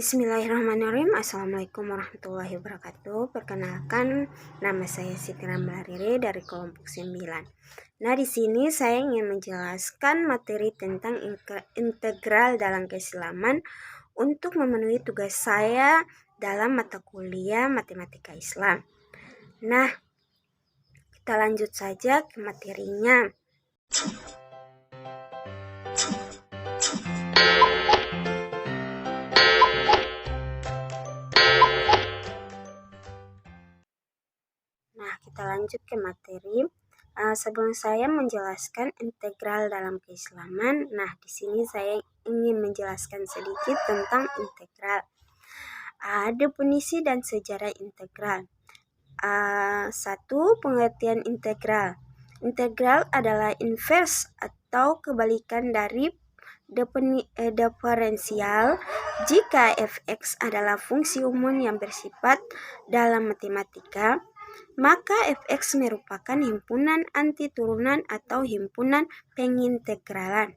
Bismillahirrahmanirrahim. Assalamualaikum warahmatullahi wabarakatuh. Perkenalkan, nama saya Siti Ramlarire dari kelompok 9. Nah, di sini saya ingin menjelaskan materi tentang integral dalam keislaman untuk memenuhi tugas saya dalam mata kuliah Matematika Islam. Nah, kita lanjut saja ke materinya. Nah, kita lanjut ke materi. Sebelum saya menjelaskan integral dalam keislaman, nah di sini saya ingin menjelaskan sedikit tentang integral. Definisi dan sejarah integral. 1. Pengertian integral. Integral adalah inverse atau kebalikan dari diferensial. Jika fx adalah fungsi umum yang bersifat dalam matematika, maka fx merupakan himpunan antiturunan atau himpunan pengintegralan.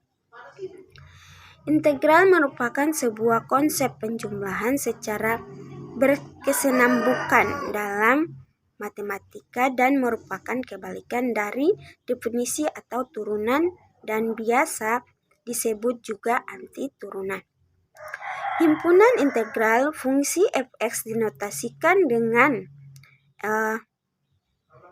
Integral merupakan sebuah konsep penjumlahan secara berkesinambungan dalam matematika dan merupakan kebalikan dari definisi atau turunan dan biasa disebut juga antiturunan. Himpunan integral fungsi fx dinotasikan dengan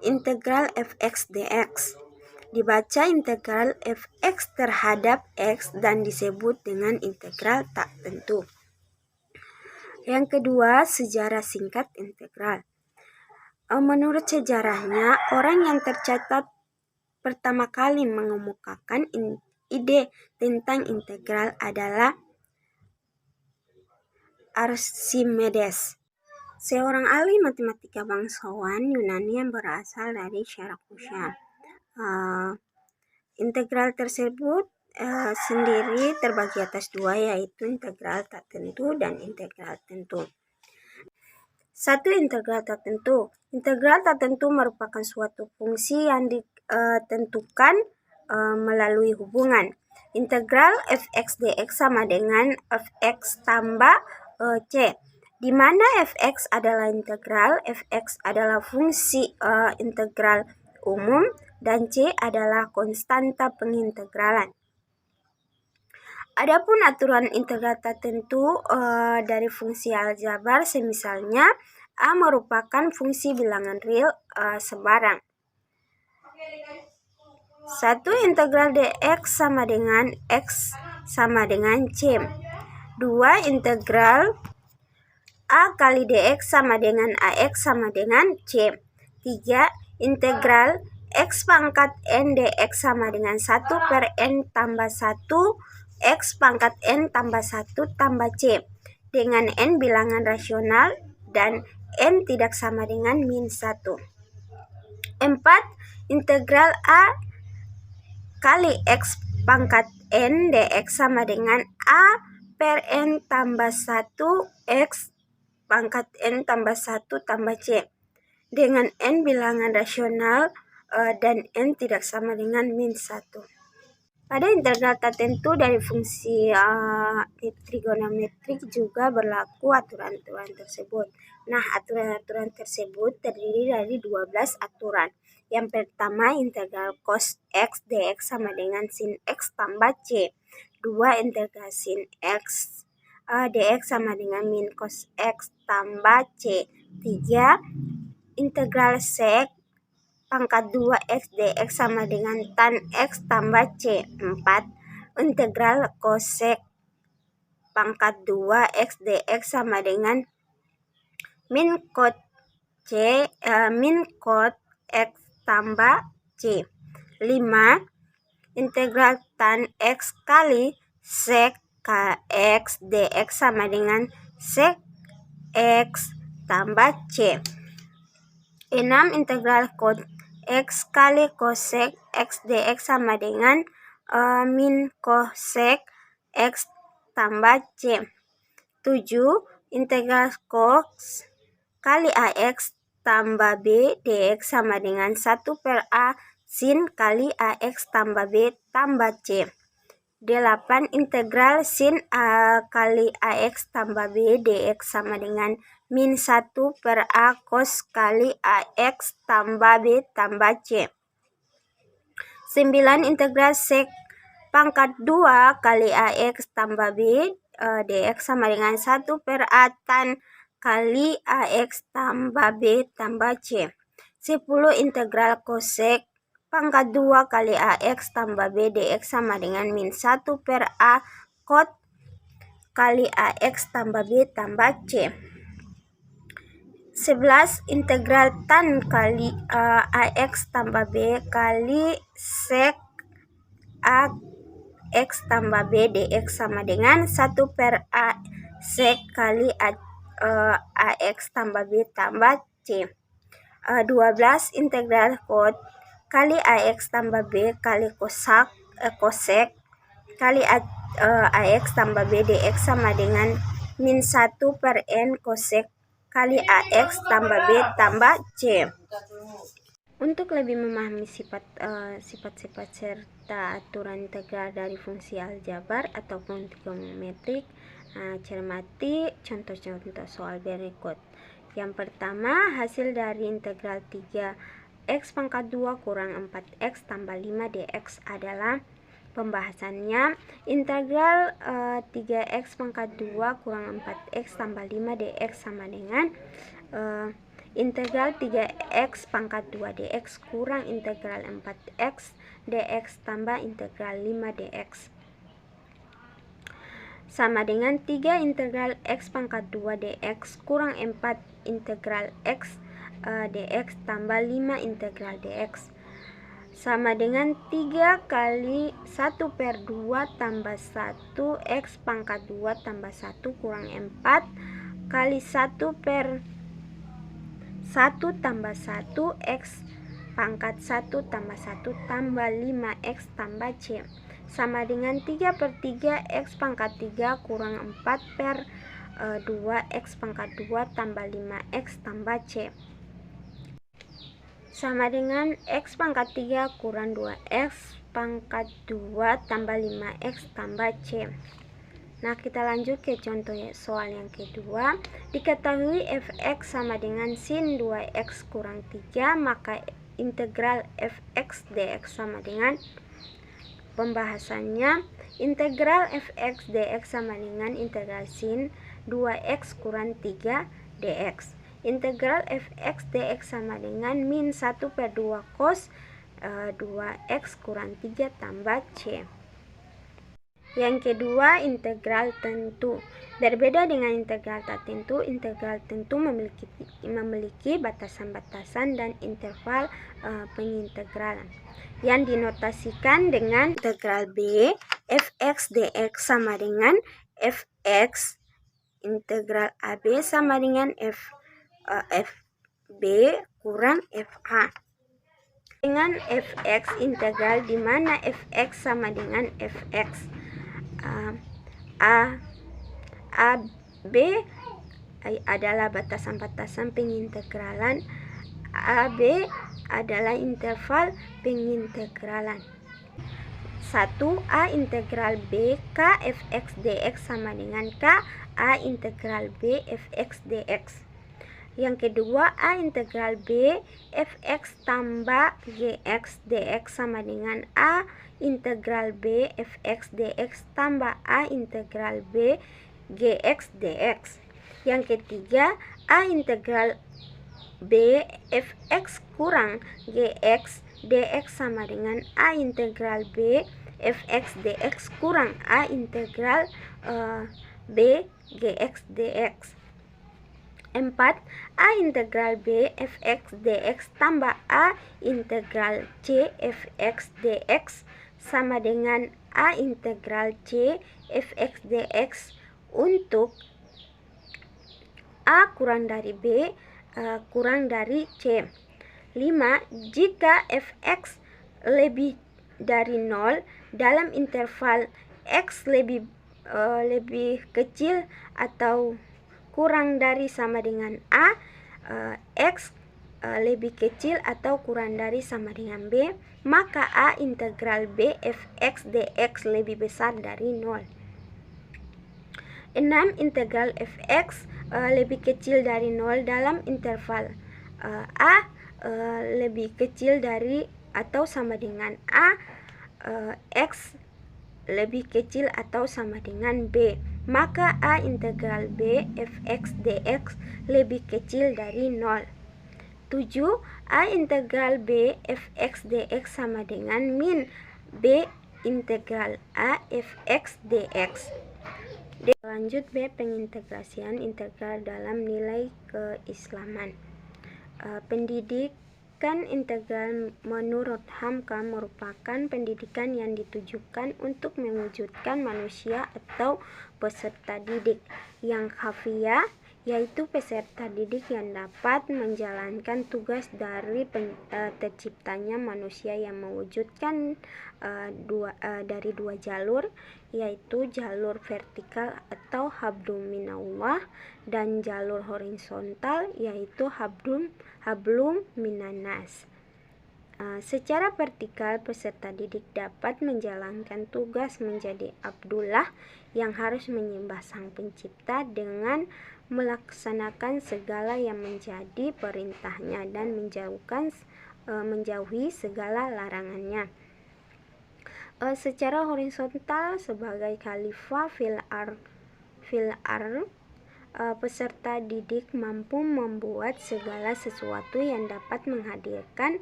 integral fx dx. Dibaca integral fx terhadap x dan disebut dengan integral tak tentu. Yang kedua, sejarah singkat integral. Menurut sejarahnya, orang yang tercatat pertama kali mengemukakan ide tentang integral adalah Archimedes, seorang ahli matematika bangsawan Yunani yang berasal dari Syrakusa. Integral tersebut sendiri terbagi atas dua, yaitu integral tak tentu dan integral tentu. 1. Integral tak tentu. Integral tak tentu merupakan suatu fungsi yang ditentukan melalui hubungan. Integral fx dx sama dengan fx tambah c, di mana fx adalah integral, fx adalah fungsi integral umum, dan c adalah konstanta pengintegralan. Adapun aturan integral tak tentu dari fungsi aljabar, semisalnya a merupakan fungsi bilangan real sebarang. 1. Integral dx sama dengan x sama dengan c. 2. Integral a kali dx sama dengan ax sama dengan c. 3. Integral x pangkat n dx sama dengan 1 per n tambah 1 x pangkat n tambah 1 tambah c dengan n bilangan rasional dan n tidak sama dengan min 1. 4. Integral a kali x pangkat n dx sama dengan a per n tambah 1 x pangkat n tambah 1 tambah c dengan n bilangan rasional dan n tidak sama dengan min 1. Pada integral tak tentu dari fungsi trigonometrik juga berlaku aturan-aturan tersebut. Nah, aturan-aturan tersebut terdiri dari 12 aturan. Yang pertama, integral cos x dx sama dengan sin x tambah c. 2. Integral sin x dx sama dengan min cos x tambah c. 3. Integral sec pangkat 2x dx sama dengan tan x tambah c. 4. Integral cosec pangkat 2x dx sama dengan min cot x tambah c. 5. Integral tan x kali sec x dx sama dengan sec x tambah c. 6. Integral cot x kali cosec x dx sama dengan min cosec x tambah c. 7. Integral cos kali ax tambah b dx sama dengan 1 per a sin kali ax tambah b tambah c. 8. Integral sin A kali AX tambah B dx sama dengan min 1 per A cos kali AX tambah B tambah C. 9. Integral sek pangkat 2 kali AX tambah B dx sama dengan 1 per A tan kali AX tambah B tambah C. 10. Integral kosek pangkat 2 kali AX tambah B dx sama dengan min 1 per A cot kali AX tambah B tambah C. 11. Integral tan kali AX tambah B kali sek AX tambah B dx sama dengan 1 per A sek kali AX tambah B tambah C. 12. Integral cot kali AX tambah B kali kosek kali AX tambah B dx sama dengan min 1 per N kosek kali AX tambah B tambah C. Untuk lebih memahami sifat-sifat serta aturan integral dari fungsi aljabar ataupun trigonometrik, cermati contoh-contoh soal berikut. Yang pertama, hasil dari integral 3x pangkat 2 kurang 4x tambah 5 dx adalah pembahasannya. Integral 3x pangkat 2 kurang 4x tambah 5 dx sama dengan integral 3x pangkat 2 dx kurang integral 4x dx tambah integral 5 dx sama dengan 3 integral x pangkat 2 dx kurang 4 integral x dx tambah 5 integral dx sama dengan 3 kali 1 per 2 tambah 1 x pangkat 2 tambah 1 kurang 4 kali 1 per 1 tambah 1 x pangkat 1 tambah 1 tambah 5x tambah C sama dengan 3 per 3 x pangkat 3 kurang 4 per 2x pangkat 2 tambah 5x tambah C sama dengan x pangkat 3 kurang 2x pangkat 2 tambah 5x tambah C. Nah, kita lanjut ke contoh soal yang kedua. Diketahui fx sama dengan sin 2x kurang 3, maka integral fx dx sama dengan pembahasannya. Integral fx dx sama dengan integral sin 2x kurang 3 dx. Integral fx dx sama dengan min 1 per 2 cos 2x kurang 3 tambah C. Yang kedua, integral tentu. Berbeda dengan integral tak tentu, integral tentu memiliki batasan-batasan dan interval pengintegralan yang dinotasikan dengan integral B fx dx sama dengan fx integral AB sama dengan fb kurang fa dengan fx integral di mana fx sama dengan fx AB adalah batasan-batasan pengintegralan, AB adalah interval pengintegralan. 1. A integral B K fx dx sama dengan K A integral B fx dx. Yang kedua, A integral B fx tambah gx dx sama dengan A integral B fx dx tambah A integral B gx dx. Yang ketiga, A integral B fx kurang gx dx sama dengan A integral B fx dx kurang A integral B gx dx. 4. A integral B fx dx tambah A integral C fx dx sama dengan A integral C fx dx untuk A kurang dari B kurang dari C. 5. Jika fx lebih dari 0 dalam interval x lebih kecil atau kurang dari sama dengan A, x lebih kecil atau kurang dari sama dengan B, maka A integral B fx dx lebih besar dari 0. 6. Integral fx lebih kecil dari 0 dalam interval A lebih kecil dari atau sama dengan A, x lebih kecil atau sama dengan B, maka A integral B fx dx lebih kecil dari 0. 7. A integral B fx dx sama dengan min B integral A fx dx. Lanjut B, pengintegrasian integral dalam nilai keislaman. Pendidikan integral menurut Hamka merupakan pendidikan yang ditujukan untuk mewujudkan manusia atau peserta didik yang kafiyah, yaitu peserta didik yang dapat menjalankan tugas dari terciptanya manusia yang mewujudkan dari dua jalur, yaitu jalur vertikal atau hablum minallah dan jalur horizontal, yaitu hablum minannas. Secara vertikal, peserta didik dapat menjalankan tugas menjadi Abdullah yang harus menyembah Sang Pencipta dengan melaksanakan segala yang menjadi perintahnya dan menjauhi segala larangannya. Secara horizontal, sebagai khalifah fil ard, peserta didik mampu membuat segala sesuatu yang dapat menghadirkan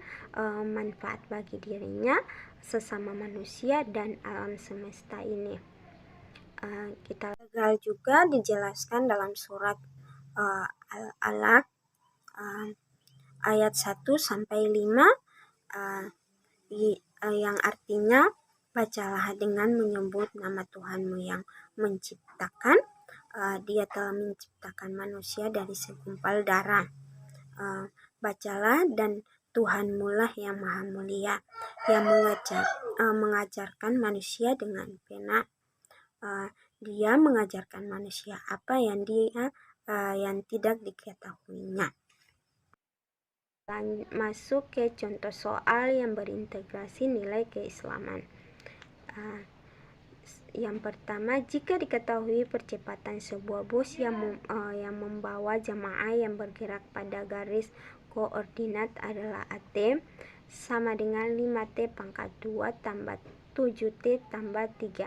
manfaat bagi dirinya, sesama manusia, dan alam semesta ini. Kita juga dijelaskan dalam surat Al-Alaq ayat 1-5 yang artinya, bacalah dengan menyebut nama Tuhanmu yang menciptakan. Dia telah menciptakan manusia dari segumpal darah. Bacalah, dan Tuhanmu lah yang maha mulia, yang mengajarkan manusia dengan pena. Dia mengajarkan manusia apa yang tidak diketahuinya. Masuk ke contoh soal yang berintegrasi nilai keislaman. Yang pertama, jika diketahui percepatan sebuah bus yang membawa jamaah yang bergerak pada garis koordinat adalah AT sama dengan 5T pangkat 2 tambah 7T tambah 3.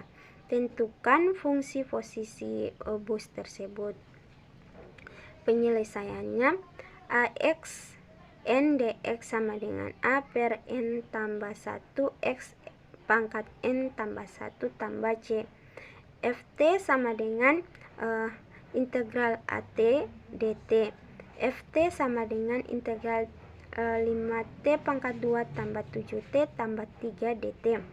Tentukan fungsi posisi bus tersebut. Penyelesaiannya, AX N dx sama dengan A per N tambah 1 X pangkat N tambah 1 tambah C. Ft sama dengan integral AT dt. Ft sama dengan integral 5T pangkat 2 tambah 7T tambah 3 dt.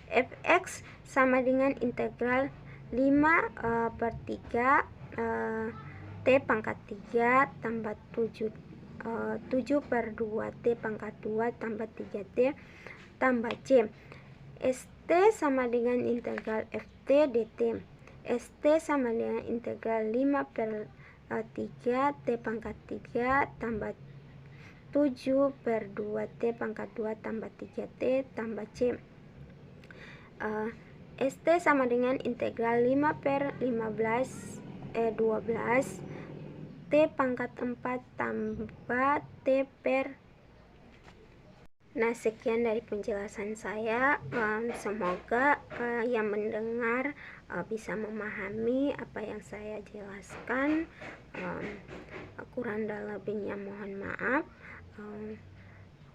Fx sama dengan integral 5 per 3 T pangkat 3 tambah 7 per 2 T pangkat 2 tambah 3T tambah C. St sama dengan integral Ft dt. St sama dengan integral 5 per 3 T pangkat 3 tambah 7 per 2 T pangkat 2 tambah 3T tambah C. St sama dengan integral 5 per 12 T pangkat 4 tambah T per. Nah, sekian dari penjelasan saya. Semoga yang mendengar bisa memahami apa yang saya jelaskan. Kurang dan lebihnya mohon maaf.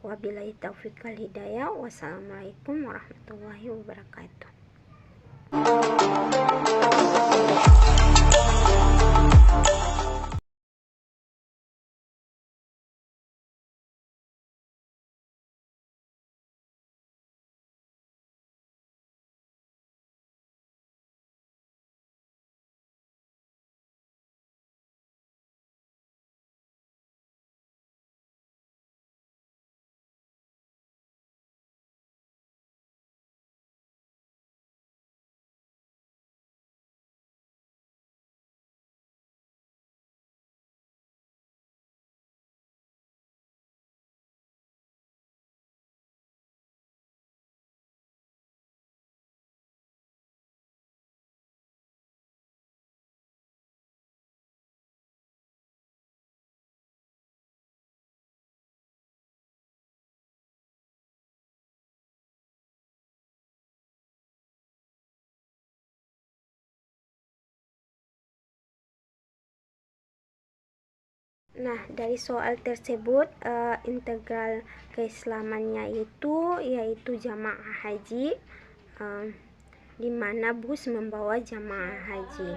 Wabillahi taufiq wal hidayah. Wassalamualaikum warahmatullahi wabarakatuh. Nah, dari soal tersebut integral keislamannya yaitu jamaah haji, di mana bus membawa jamaah haji.